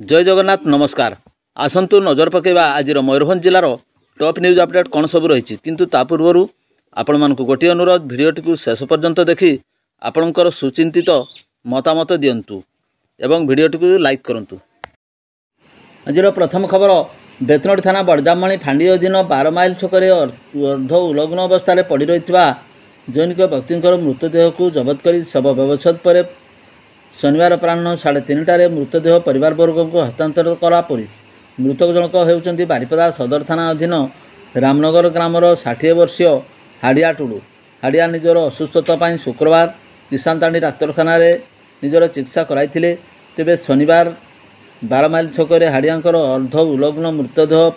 जय जगन्नाथ नमस्कार। आसंतु नजर पकेबा आज मयूरभंज जिलार टॉप न्यूज अपडेट कौन सब रही किंतु ता पूर्व आपण मानक गोटे अनुरोध भिडियोटी को शेष पर्यंत देखि आपणकर सुचिंतित मतामत दिंतु एवं भिडियोटी को लाइक करूँ। आज प्रथम खबर बेतनोटी थाना बड़जामणी फांडी अधीन 12 माइल छकरे अर्ध उलग्न अवस्था पड़ रही जैनिक व्यक्ति मृतदेह को जबत कर शव व्यवच्छेद पर शनिवार अपराह्न 3:30 मृतदेह परिवारवर्ग को हस्तांतर कला पुलिस। मृतक जनक होउचंती बारिपदा सदर थाना अधीन रामनगर ग्रामर 60 वर्षीय हाड़िया टुडू। हाड़िया निजर असुस्थता शुक्रवार किसानताणी डाक्तखाना निजर चिकित्सा कराइथिले। तेबे शनिवार 12 माइल छकरे हाड़ियांकर अर्ध उलग्न मृतदेह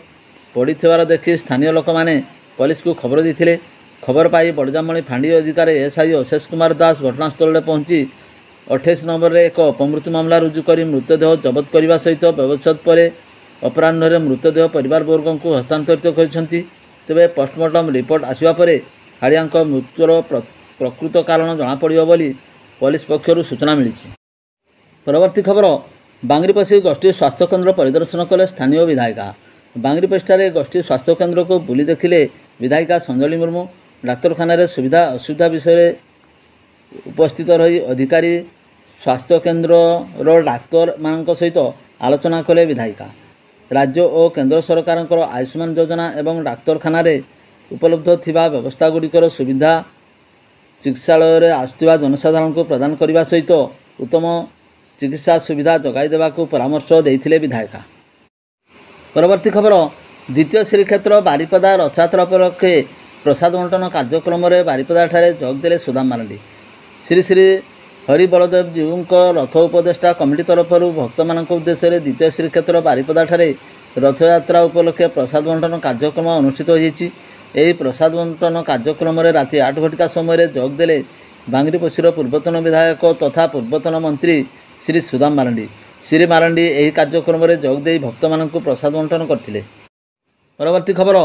पड़ीथिबार देखि स्थानीय लोक माने पुलिस को खबर देथिले। खबर पाई बड़जामणी फांडी अधिकारी एसआई अशेष कुमार दास घटनास्थल में पहुंची 28 नंबर एक अपमृत्यु मामला रुजु कर मृतदेह जबत करने सहित व्यवच्छेद पर अपराह्न मृतदेह परिवारवर्ग को हस्तांतरित करछंती। तेबे पोस्टमार्टम रिपोर्ट आसिबा परे हाड़िया मृत्युर प्रकृत कारण जनापड़ियो बोली पुलिस पक्षरु सूचना मिली। परवर्ती खबर बांगरीपशी गोष्ठी स्वास्थ्य केन्द्र परिदर्शन कले स्थानीय विधायिका। बांगरीपशीठारे गोष्ठी स्वास्थ्य केन्द्र को बुली देखिले विधायिका संजली मुर्मू। डाक्तखाना सुविधा असुविधा विषय उपस्थित रही अधिकारी स्वास्थ्य केन्द्र डाक्तर मान सहित आलोचना कले विधायिका। राज्य और केंद्र सरकार आयुष्मान योजना एवं डाक्तखाना उपलब्ध थिबा व्यवस्था गुड़िकर सुविधा चिकित्सालय आसुवा जनसाधारण को प्रदान करने सहित उत्तम चिकित्सा सुविधा जगाई देवाकू परामर्श देथिले विधायिका। परवर्ती खबर द्वितीय श्रीक्षेत्र बारिपदा रथयात्रा उपलक्षे प्रसाद बंटन कार्यक्रम बारिपदा ठारे जोगदेले सुदाम मारांडी। श्री श्री हरि बलदेव जीव रथ उपदेष्टा कमिटी तरफ भक्त मान उद्देश्य द्वितीय श्रीक्षेत्र बारिपदा ठारे रथयात्रा उपलक्षे प्रसाद बंटन कार्यक्रम अनुष्ठित होती। प्रसाद बंटन कार्यक्रम राति 8 घटिका समय जोगदेले बांगरीपशीर पूर्वतन विधायक तथा पूर्वतन मंत्री श्री सुदाम मारांडी। श्री मारांडी यह कार्यक्रम जोगदे भक्त मान प्रसाद बंटन करथिले। परवर्ती खबर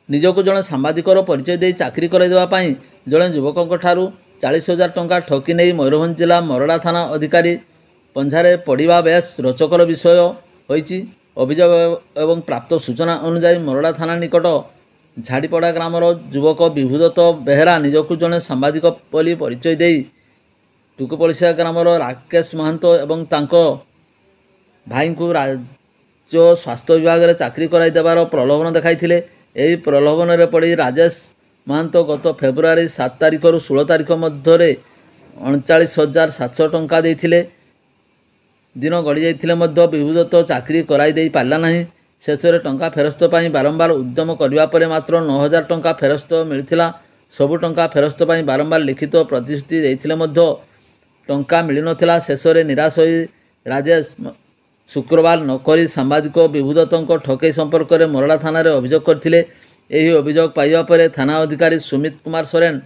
निजको जड़े सांबादिकर परिचय दे चाकरी कराइदेवाई जड़े युवक 40,000 टंका ठकी नहीं मयूरभंज जिला मरड़ा थाना अधिकारी पंझारे पड़ा बेस रोचकर विषय होईची। अभियोग एवं प्राप्त सूचना अनुसार मरड़ा थाना निकट झाड़ीपड़ा ग्रामर युवक विभूदत्त बेहेरा निजको जड़े सांबादिक बोली परिचय दे टुकुपड़िया ग्रामर राकेश महंतो एवं तांको भाई को राज्य स्वास्थ्य विभाग में चाकरी कराइदेवार प्रलोभन देखाइथिले। यही प्रलोभन में पड़ी राजेश महंतो गत फेब्रुआरी 7 तारिख रु 16 तारिख मध्य 39,700 टंका देथिले। दिन गड़ी जाइथिले मध्य विभूदत्त चाकरी कराई देई पारला नहीं। शेष में टंका फेरस्त पाई बारंबार उद्यम करने पर मात्र 9,000 टंका फेरस्त मिलथिला। सबु टंका फेरस्त पाई बारंबार लिखित प्रतिश्रुति देथिले मध्य टंका मिल नथिला। शेष में निराश होई राजेश शुक्रवार नकरी सांबादिक विभूदत्त ठकई संपर्क में मरड़ा थाना अभियोग करथिले। यही अभियोग पाइबा पर थाना अधिकारी सुमित कुमार सोरेन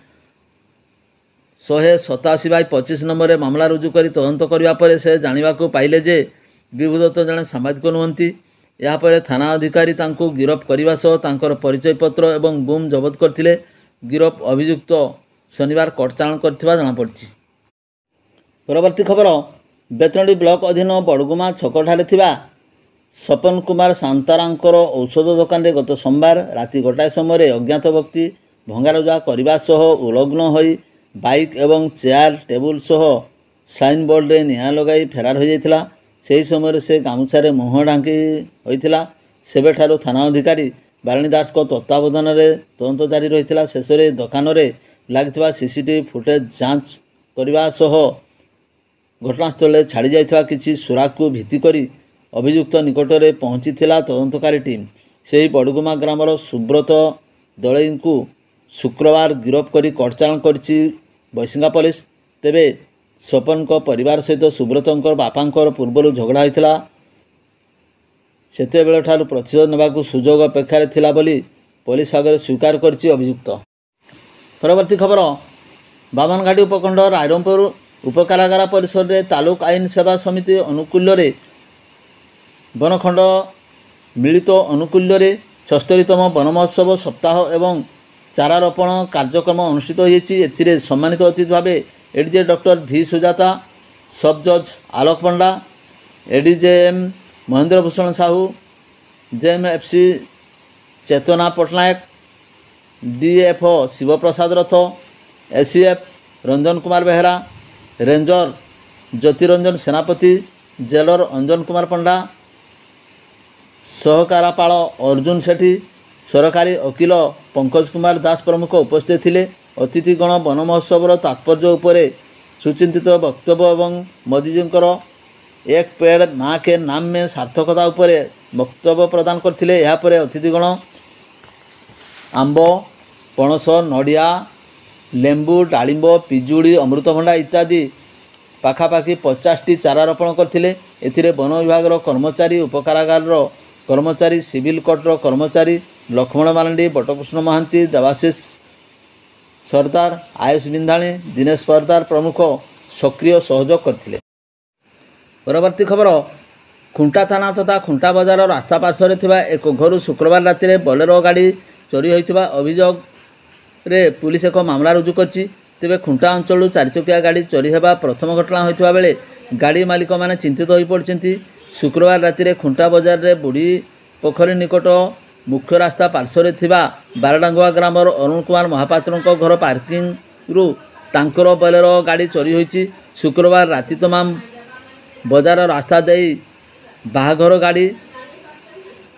187/25 नंबर मामला रुजु कर तदंत करने पर से जानिबाकू पाइले जे विभूदत्त जड़े सांबादिक नुहंती। यापर थाना अधिकारी तांको गिरफ करने सह तांकर परिचय पत्र एवं बुम जबत करथिले। गिरफ अभियुक्त शनिवार कोर्ट चालाण करथिबा जणापड़िछि। परवर्ती खबर बेतनोटी ब्लॉक अधीन बड़गुमा छकठारे थिबा सपन कुमार सांतारांकर औषध दुकान गत सोमवार राति 1 समय अज्ञात व्यक्ति भंगारुजा करने सह उलग्न होई बाइक एवं चेयर टेबुल सह साइन बोर्ड रे निआं लगाई फेरार हो जाइथिला। सेही समय से गामुछारे मुह ढांकी होइथिला। सेबेठारु थाना अधिकारी बारिणी दास को तत्वावधान में तदंत जारी रही। शेष में दुकान में लगिथिबा सीसीटीवी फुटेज जांच करने सह घटनास्थल छाड़ी जाइथिबा किछि सुराग को भित्ति करी अभियुक्त निकट में पहुंची तदंतकारी टीम। से बड़गुमा ग्रामर सुब्रत दलई को शुक्रवार गिरफ कर कोर्ट चालाण करिछि बैसिंगा पुलिस। तेबे सपन को परिवार सहित सुब्रत बापांकर पूर्व झगड़ा होइथिला। सेते बेले ठारू प्रतिशोध नेबाकू सुजोग अपेक्षा थिला बोली पुलिस आगे स्वीकार करिछि अभियुक्त। परवर्ती खबर बामनघाटी उपखंड रायरंगपुर उपकारागार परिसर में तालुक आईन सेवा समिति अनुकूल्य वनखंड मिलित अनुकूल्य 76तम वन महोत्सव सप्ताह एवं चारारोपण कार्यक्रम अनुष्ठित होती। सम्मानित अतिथि भाव एडीजे डॉक्टर V सुजाता, सब जज आलोक पंडा, एडीजे महेंद्र भूषण साहू, जेएमएफसी चेतना पट्टनायक, डीएफओ शिवप्रसाद रथ, एसीएफ रंजन कुमार बेहरा, रेंजर ज्योतिरंजन सेनापति, जेलर अंजन कुमार पंडा, सहकारापाल अर्जुन सेठी, सरकारी वकील पंकज कुमार दास प्रमुख उपस्थित थिले। अतिथिगण वन महोत्सव तात्पर्य उपरे सुचिंतित वक्तव्य एवं मोदीजींकर एक पेड़ माँ के नाम में सार्थकता उपरे वक्तव्य प्रदान करथिले। या परे अतिथिगण आंब, पणस, नड़िया, लेंबू, डालिंब, पिजुड़ी, अमृतभंडा इत्यादि पाखापाखि 50टी चारा रोपण करथिले। एथिरे वन विभाग कर्मचारी, उपकारागार कर्मचारी, सिविल कोर्टर कर्मचारी लक्ष्मण मारांडी, बटकृष्ण महांती, देवाशीष सरदार, आयुष बिंधाणी, दिनेश परदार प्रमुख सक्रिय सहयोग करथिले। परवर्ती खबर, खुंटा थाना तथा खुंटा बजार रास्ता पार्श्व थिबा एक घर शुक्रवार राति में बोलेरो गाड़ी चोरी होइथिबा अभियोग रे पुलिस एक मामला रुजु करछि। तेबे खुंटा अंचल 4 चकिया गाड़ी चोरी हेबा प्रथम घटना होइथिबा बेले गाड़ी मालिक माने चिंतित होई पड़छन्ति। शुक्रवार राति में खुंटा बजार रे बुढ़ी पोखरी निकट मुख्य रास्ता पार्श्व थिबा बारडांगुआ ग्रामर अरुण कुमार महापात्रଙ୍କ घर पार्किंग रु तांकर बोलेरो गाड़ी चोरी होइछि। शुक्रवार राति तमाम बजार रास्ता देई बाहाघर गाड़ी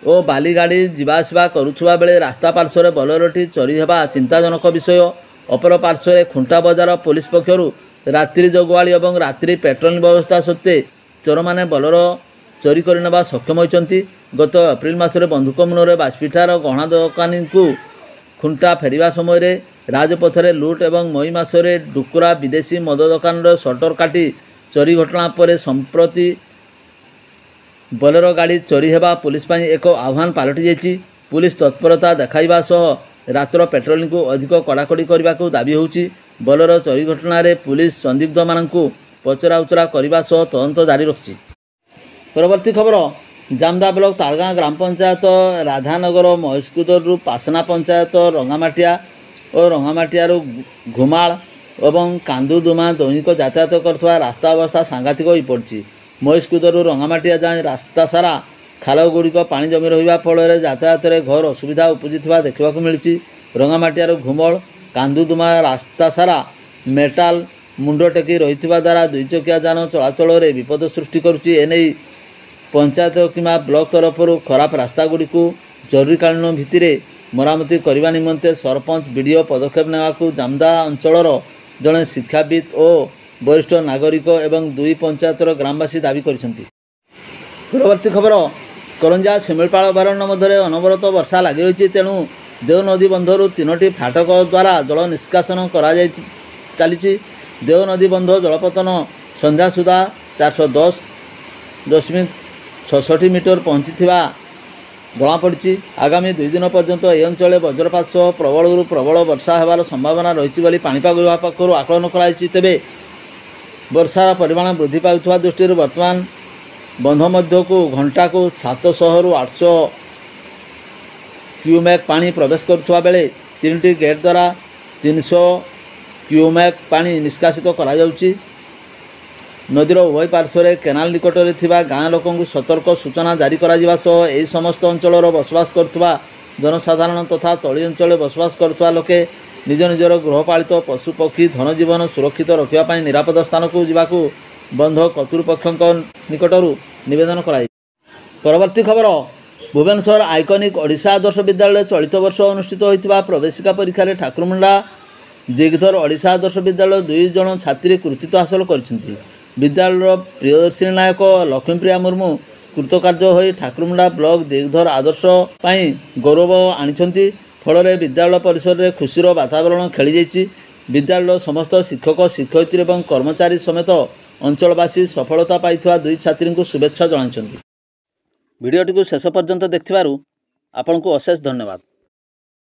और बाली गाड़ी जीवासवा करुवा बेले रास्ता पार्श्व बोलेरोटी चोरी हेबा चिंताजनक विषय। अपर पार्श्व खुंटा बजार पुलिस पक्षरु रात्रि जगुआली और रात्रि पेट्रोलिंग व्यवस्था सत्वे चोर मैंने बोलेरो चोरी करने सक्षम होती। गत एप्रिल मासरे बंधुक मुନରେ बासपिठार गहना दोकानी को खुंटा फेरिबा समय राजपथरे लुट एवं मई मासरे डुकुरा विदेशी मद दोकान सटर काटी चोरी घटना पर संप्रति बोलेरो गाड़ी चोरी हेबा पुलिस पाई एक आह्वान पलटि जाइछि। पुलिस तत्परता देखाइबा सह रातर पेट्रोलिंग को अधिक कड़ाकड़ी करने को दाबी होउछि। बोलेरो चोरी घटना रे पुलिस संदिग्ध माननकु पचरा उचरा करने सह तदंत जारी रखिछि। परवर्ती खबर, जामदा ब्लॉक तालगाँ ग्राम पंचायत राधानगर महेशकुदर पासना पंचायत रंगामाटिया और रंगामाटिया घुमाल और कांदुदुमा दैनिक यातायात करथवा रास्ता अवस्था सांघातिक हो पड़ी। महेशकुदर रंगामाटिया जाए रास्ता सारा खालगुड़िक पानी जमी रहा फल यातायात घर असुविधा उपजी देखा मिली। रंगामाटिया घुमल कांदुदुमा रास्ता सारा मेटाल मुंड टेकी रही द्वारा 2 चकिया जान चलाचल में विपद सृष्टि करुच्ची। एने पंचायत किंवा ब्लॉक तरफ खराब रास्ता गुड़ी को जरूरीकालीन भित्ति मरामती करने निमंते सरपंच बीडीओ पदक्षेप नेवाकू जामदा अंचलर जड़े शिक्षाविद और वरिष्ठ नागरिक एवं 2 पंचायतर ग्रामवासी दाबी करिसेंति। परवर्ती खबर, करंजा शिमिलपाल अभयारण्य मध्य अनवरत वर्षा लगी रही। तेणु देव नदी बंधर 3टी फाटक द्वारा जल निष्कासन चली। देव नदी बंध जलपतन संध्या सुधा 410.66 मीटर पहुँची जमापड़ी। आगामी 2 दिन पर्यंत यह अंचल वज्रपात सह प्रबल प्रबल वर्षा होवार संभावना रही पाणीपाग विभाग पक्षर आकलन कराई। तेबे वर्षार परिमाण वृद्धि पाउथवा दृष्टि वर्तमान बंध मध्य को घंटा को 700 रु 800 क्यूमेक पानी प्रवेश करुवा बेले 3टी गेट द्वारा 300 क्यूमेक पानी निष्कासित करा जाउची। नदीर उभय पार्श्व केनाल निकट में थिबा गाँ लोक सतर्क सूचना जारी करा जिबा सह एही समस्त अंचल बसवास करथुवा जनसाधारण तथा तली अंचल बसवास करथुवा लोके निज निजर गृहपालित पशुपक्षी धनजीवन सुरक्षित रखिबा निरापद स्थान को जावाकू बंध कर्तृपक्ष निकटरू निवेदन कराई। परवर्ती खबर, भुवनेश्वर आइकनिक ओडिशा आदर्श विद्यालय चलित वर्ष अनुष्ठित होइतिबा प्रवेशिका परीक्षा ठाकुरमुंडा दिग्धर ओडिशा आदर्श विद्यालय 2 जन छात्री कृतित्व हासिल करिसेंति। विद्यालय प्रियदर्शिनी नायक लक्ष्मीप्रिया मुर्मू कृतकार्य हो ठाकुरमुंडा ब्लॉक दिग्धर आदर्श पाई गौरव आनिछंती। फल विद्यालय परिसर में खुशीर वातावरण खेली जाइछि। विद्यालय समस्त शिक्षक शिक्षयित्री और कर्मचारी समेत अंचलवासी सफलता पाइथिबा 2 छात्री को शुभेच्छा जणाइछंती। भिडियोटी को शेष पर्यंत देखिबारु आपनकु अशेष धन्यवाद।